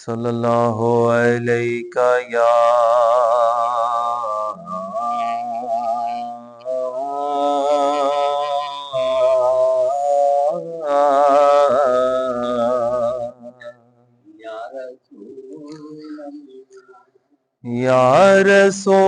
सल्लल्लाहु अलैका या या रसूल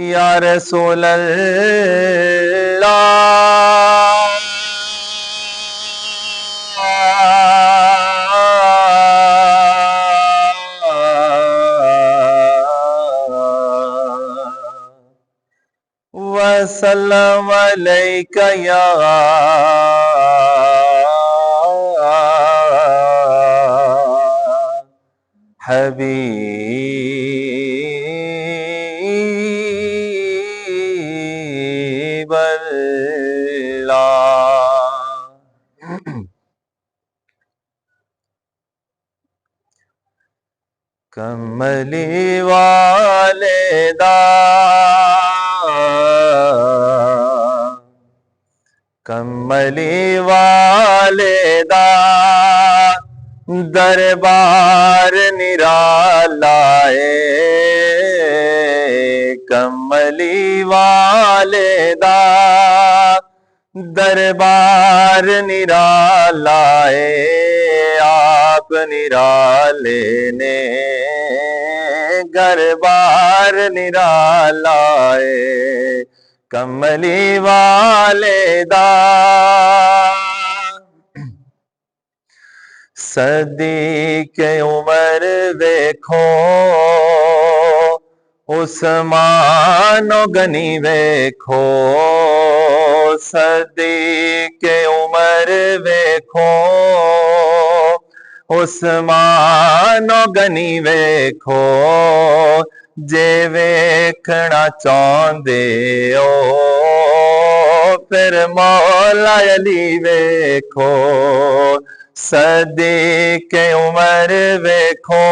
या रसूल वसल्लम अलैका या हबीब अल्लाह। कमली वाले दा कमली वाले दा दरबार निराला है। कमली वाले दा दरबार निराला है। आप निराले ने गरबार निराला है। कमली वाले दा सदी के उमर देखो उस्मानो गनी वेखो। सदी के उमर वेखो उस्मानो गनी वेखो। जे वेखना चाहते हो फिर मौला अली वेखो। सदी के उमर वेखो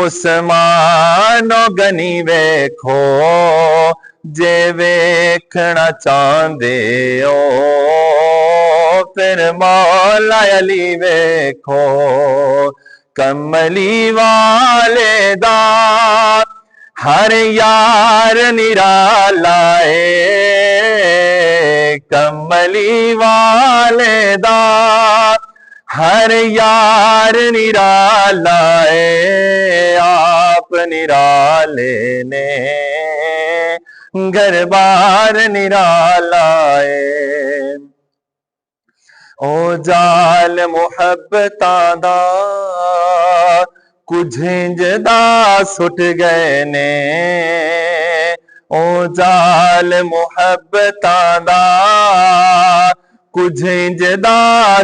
उस्मानो गनी वेखो। जे वेखना चाहते हो फिर मौला अली वेखो। कमली वाले दा हर यार निराला है। कमली वाले दा हर यार निराला है। आप निराले ने गरबार निराला है। ओ जाल मुहब्बता दा कुछ इंजदा सुट गए ने। ओ जाल मुहब्बता दा कुछ इंजदा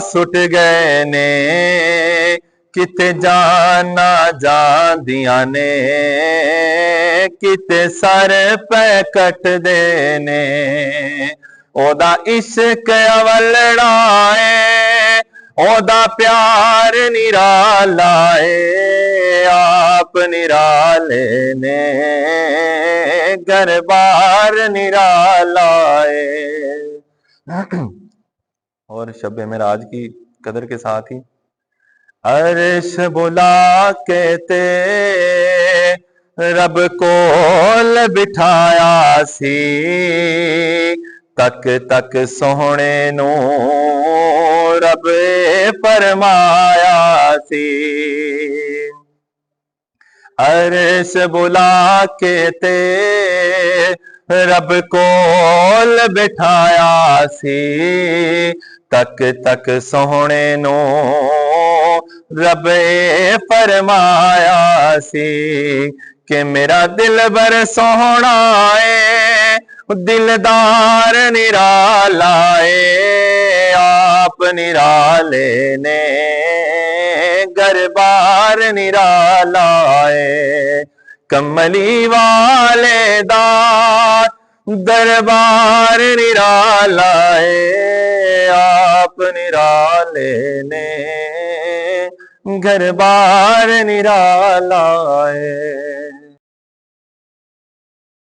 सुट गए ने। किते जाना जांदियां ने किते सर पे कट देने। ओदा इश्क अवलड़ा है ओदा प्यार निराला है। आप निराले ने गरबार निराला है। और शब मेराज की कदर के साथ ही अर्श बुला के ते रब कोल बिठाया सी। तक तक सोहने नू रब फरमाया सी। अर्श बुला के ते रब कोल बिठाया सी। तक तक सोहने नू रब फरमाया सी कि मेरा दिल बर सोहना है दिलदार निराला है। आप निराले ने गरबार निराला है। कमली वाले दा दरबार निराला है। आप निराले ने घर बार निराला है।